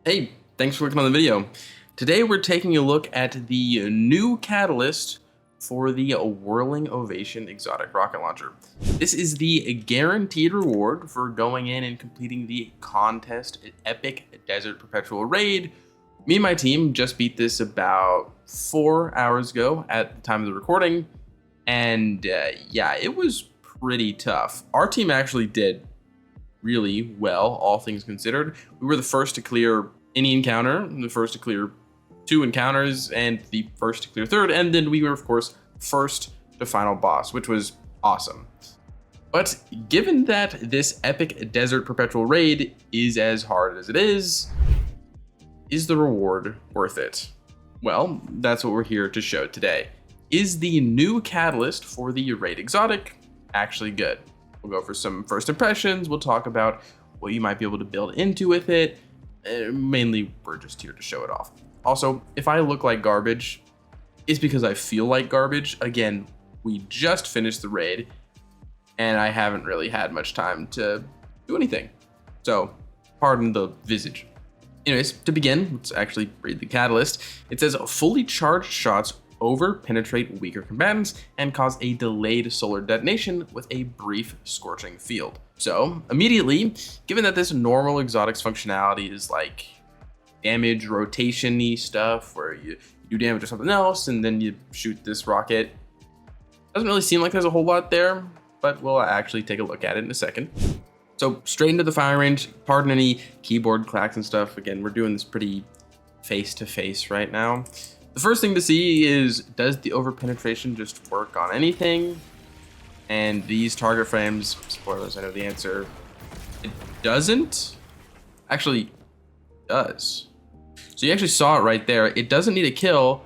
Hey, thanks for clicking on the video. Today we're taking a look at the new catalyst for the Whirling Ovation exotic rocket launcher. This is the guaranteed reward for going in and completing the contest Epic Desert Perpetual raid. Me and my team just beat this about 4 hours ago at the time of the recording, and yeah, it was pretty tough. Our team actually did really well, all things considered. We were the first to clear any encounter, the first to clear 2 encounters, and the first to clear 3rd, and then we were, of course, first to final boss, which was awesome. But given that this Epic Desert Perpetual raid is as hard as it is the reward worth it? Well, that's what we're here to show today. Is the new catalyst for the raid exotic actually good? We'll go for some first impressions, we'll talk about what you might be able to build into with it. Mainly, we're just here to show it off. Also, if I look like garbage, it's because I feel like garbage. Again, we just finished the raid, and I haven't really had much time to do anything. So, pardon the visage. Anyways, to begin, let's actually read the catalyst. It says, fully charged shots over-penetrate weaker combatants and cause a delayed solar detonation with a brief scorching field. So, immediately, given that this normal exotics functionality is like damage rotation-y stuff where you do damage to something else and then you shoot this rocket, doesn't really seem like there's a whole lot there, but we'll actually take a look at it in a second. So, straight into the firing range, pardon any keyboard clacks and stuff. Again, we're doing this pretty face-to-face right now. The first thing to see is, does the over-penetration just work on anything? And these target frames, spoilers, I know the answer, it doesn't. Actually, it does. So you actually saw it right there. It doesn't need a kill,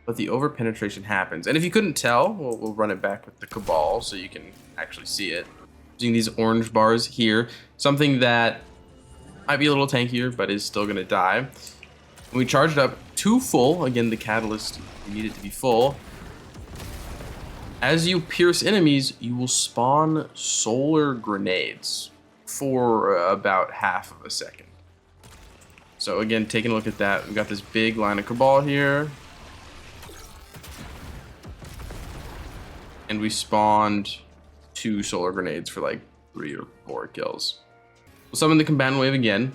but the over-penetration happens. And if you couldn't tell, we'll run it back with the Cabal so you can actually see it. Using these orange bars here, something that might be a little tankier, but is still gonna die. When we charge it up to full, again, the catalyst, you need it to be full. As you pierce enemies, you will spawn solar grenades for about half of a second. So again, taking a look at that, we've got this big line of Cabal here. And we spawned 2 solar grenades for like 3 or 4 kills. We'll summon the combatant wave again.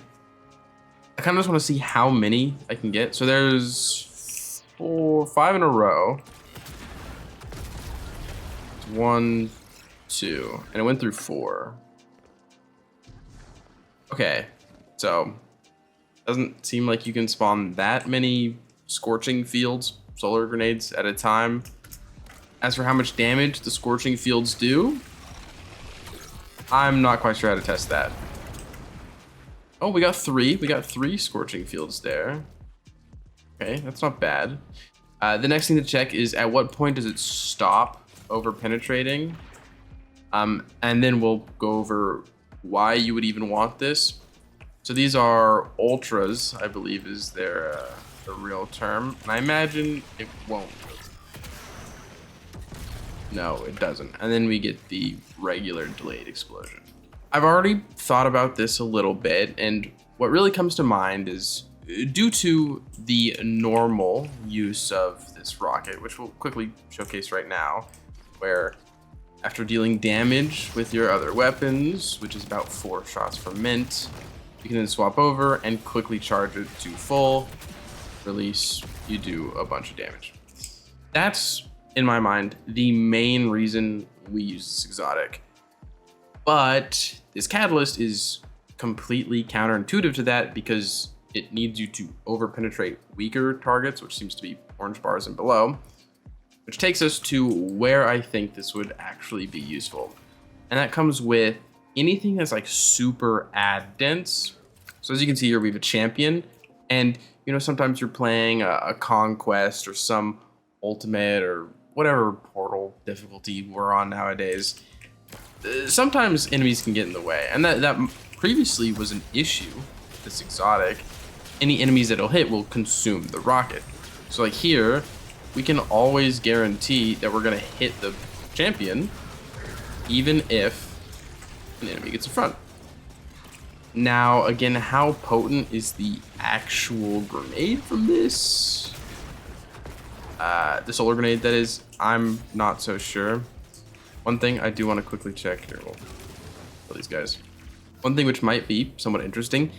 I kind of just want to see how many I can get. So there's 5 in a row. 1, 2, and it went through 4. Okay, so doesn't seem like you can spawn that many scorching fields, solar grenades at a time. As for how much damage the scorching fields do, I'm not quite sure how to test that. Oh, we got 3. We got 3 scorching fields there. Okay, that's not bad. The next thing to check is, at what point does it stop over penetrating? And then we'll go over why you would even want this. So these are ultras, I believe is their the real term. And I imagine it won't. No, it doesn't. And then we get the regular delayed explosion. I've already thought about this a little bit, and what really comes to mind is, due to the normal use of this rocket, which we'll quickly showcase right now, where after dealing damage with your other weapons, which is about 4 shots per mint, you can then swap over and quickly charge it to full. Release, you do a bunch of damage. That's, in my mind, the main reason we use this exotic. But this catalyst is completely counterintuitive to that because it needs you to over-penetrate weaker targets, which seems to be orange bars and below, which takes us to where I think this would actually be useful. And that comes with anything that's like super ad dense. So as you can see here, we have a champion, and you know, sometimes you're playing a conquest or some ultimate or whatever portal difficulty we're on nowadays. Sometimes enemies can get in the way, and that previously was an issue with this exotic. Any enemies that it'll hit will consume the rocket. So like here, we can always guarantee that we're gonna hit the champion, even if an enemy gets in front. Now, again, how potent is the actual grenade from this? The solar grenade, that is, I'm not so sure. One thing I do want to quickly check here, well, for these guys. One thing which might be somewhat interesting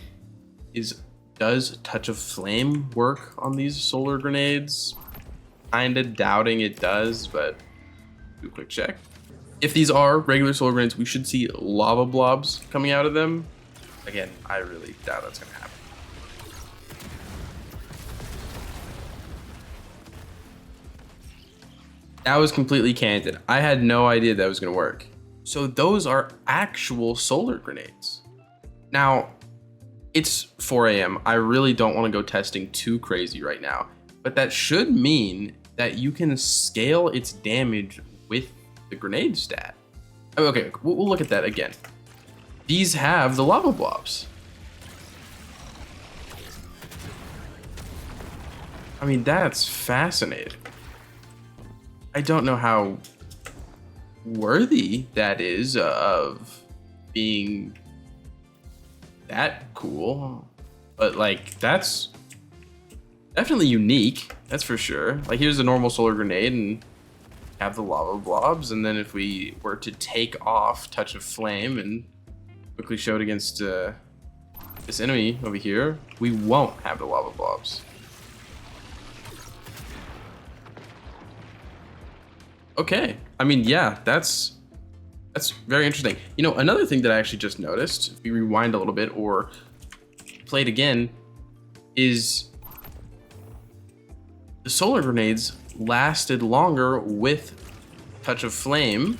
is, does Touch of Flame work on these solar grenades? Kinda doubting it does, but do a quick check. If these are regular solar grenades, we should see lava blobs coming out of them. Again, I really doubt that's gonna happen. That was completely candid. I had no idea that was gonna work. So those are actual solar grenades. Now, it's 4 a.m. I really don't want to go testing too crazy right now, but that should mean that you can scale its damage with the grenade stat. Okay, we'll look at that again. These have the lava blobs. I mean, that's fascinating. I don't know how worthy that is of being that cool, but like, that's definitely unique, that's for sure. Like, here's a normal solar grenade and have the lava blobs, and then if we were to take off Touch of Flame and quickly show it against this enemy over here, we won't have the lava blobs. Okay, I mean, yeah, that's very interesting. You know, another thing that I actually just noticed, if we rewind a little bit or play it again, is the solar grenades lasted longer with Touch of Flame,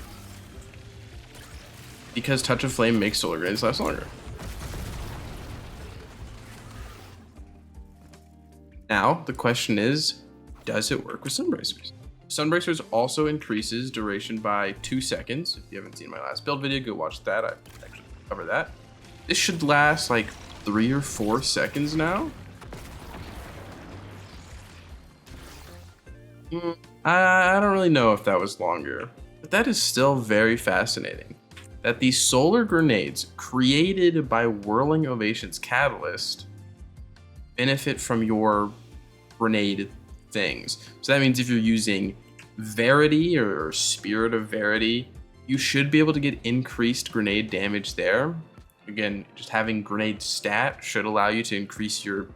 because Touch of Flame makes solar grenades last longer. Now, the question is, does it work with Sunbracers? Sunbracers also increases duration by 2 seconds. If you haven't seen my last build video, go watch that. I actually cover that. This should last like 3 or 4 seconds now. I don't really know if that was longer, but that is still very fascinating. That these solar grenades created by Whirling Ovation's catalyst benefit from your grenade things. So that means if you're using Verity or Spirit of Verity, you should be able to get increased grenade damage there. Again, just having grenade stat should allow you to increase your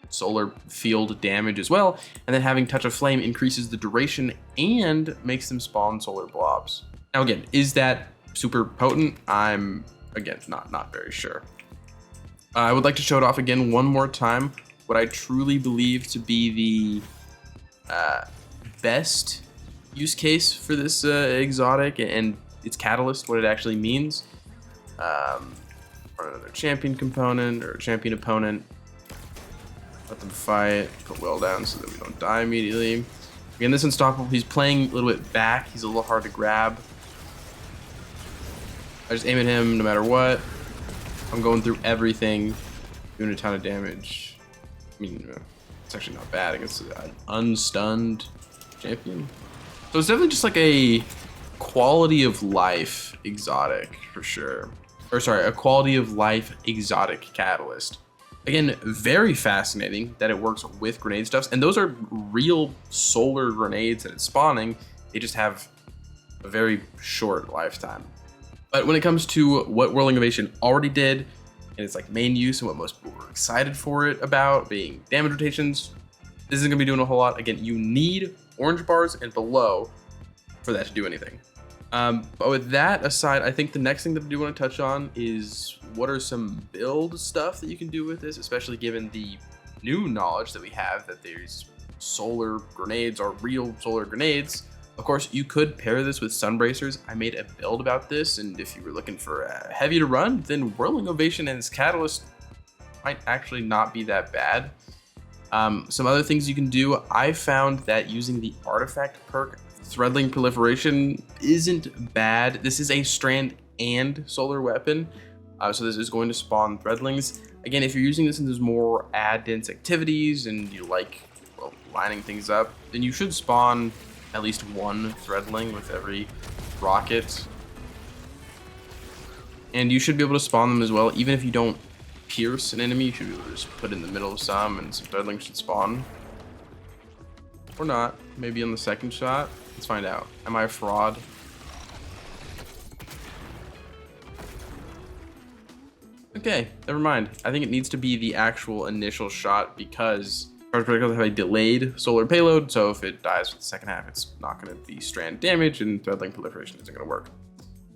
solar field damage as well. And then having Touch of Flame increases the duration and makes them spawn solar blobs. Now again, is that super potent? I'm, again, not very sure. I would like to show it off again one more time. What I truly believe to be the best use case for this exotic and its catalyst, what it actually means. Or another champion component or a champion opponent. Let them fight, put Will down so that we don't die immediately. Again, this Unstoppable, he's playing a little bit back. He's a little hard to grab. I just aim at him no matter what. I'm going through everything, doing a ton of damage. I mean, it's actually not bad against an unstunned champion. So it's definitely just like a quality of life exotic for sure. Or sorry, a quality of life exotic catalyst. Again, very fascinating that it works with grenade stuffs. And those are real solar grenades that it's spawning. They just have a very short lifetime. But when it comes to what Whirling Ovation already did, and its like main use and what most people were excited for it about being damage rotations, this isn't gonna be doing a whole lot. Again, you need orange bars and below for that to do anything. But with that aside, I think the next thing that I do want to touch on is what are some build stuff that you can do with this, especially given the new knowledge that we have that these solar grenades are real solar grenades. Of course, you could pair this with Sunbracers. I made a build about this, and if you were looking for a heavy to run, then Whirling Ovation and its catalyst might actually not be that bad. Some other things you can do, I found that using the artifact perk, Threadling Proliferation, isn't bad. This is a strand and solar weapon, so this is going to spawn Threadlings. Again, if you're using this in those more ad-dense activities and you like, well, lining things up, then you should spawn at least one Threadling with every rocket. And you should be able to spawn them as well. Even if you don't pierce an enemy, you should be able to just put in the middle of some, and some Threadlings should spawn. Or not. Maybe on the second shot. Let's find out. Am I a fraud? Okay, never mind. I think it needs to be the actual initial shot because charge particles have a delayed solar payload, so if it dies with the second half, it's not going to be strand damage, and Threadling proliferation isn't going to work.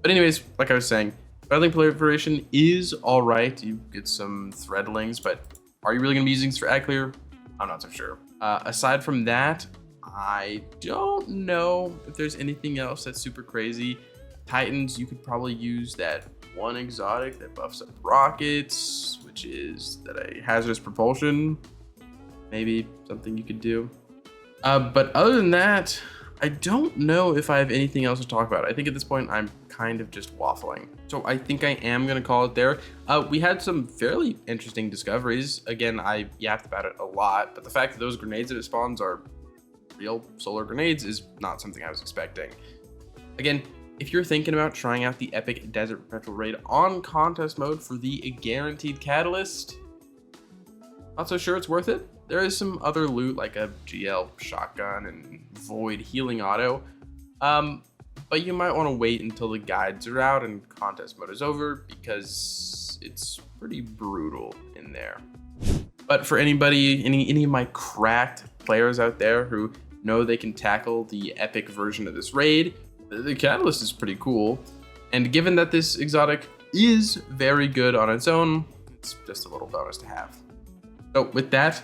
But anyways, like I was saying, Threadling proliferation is alright. You get some Threadlings, but are you really going to be using this for ad clear? I'm not so sure. Aside from that, I don't know if there's anything else that's super crazy. Titans, you could probably use that one exotic that buffs up rockets, which is that a hazardous propulsion. Maybe something you could do. But other than that, I don't know if I have anything else to talk about. I think at this point I'm kind of just waffling. So I think I am gonna call it there. We had some fairly interesting discoveries. Again, I yapped about it a lot, but the fact that those grenades that it spawns are real solar grenades is not something I was expecting. Again, if you're thinking about trying out the epic Desert Perpetual raid on contest mode for the guaranteed catalyst, not so sure it's worth it. There is some other loot like a GL shotgun and void healing auto, but you might want to wait until the guides are out and contest mode is over because it's pretty brutal in there. But for anybody, any of my cracked players out there who know they can tackle the epic version of this raid, the catalyst is pretty cool. And given that this exotic is very good on its own, it's just a little bonus to have. So with that,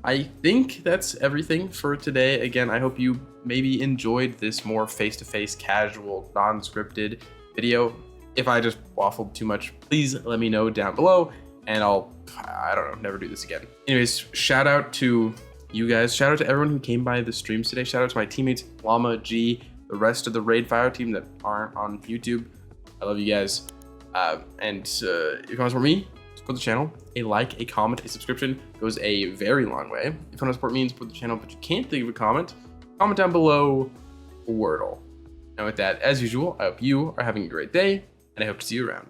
I think that's everything for today. Again, I hope you maybe enjoyed this more face-to-face, casual, non-scripted video. If I just waffled too much, please let me know down below, and I don't know, never do this again. Anyways, shout out to you guys. Shout out to everyone who came by the streams today. Shout out to my teammates, Llama, G, the rest of the Raid Fire team that aren't on YouTube. I love you guys. And if you want to support me, support the channel. A like, a comment, a subscription goes a very long way. If you want to support me and support the channel, but you can't think of a comment down below Wordle. And with that, as usual, I hope you are having a great day, and I hope to see you around.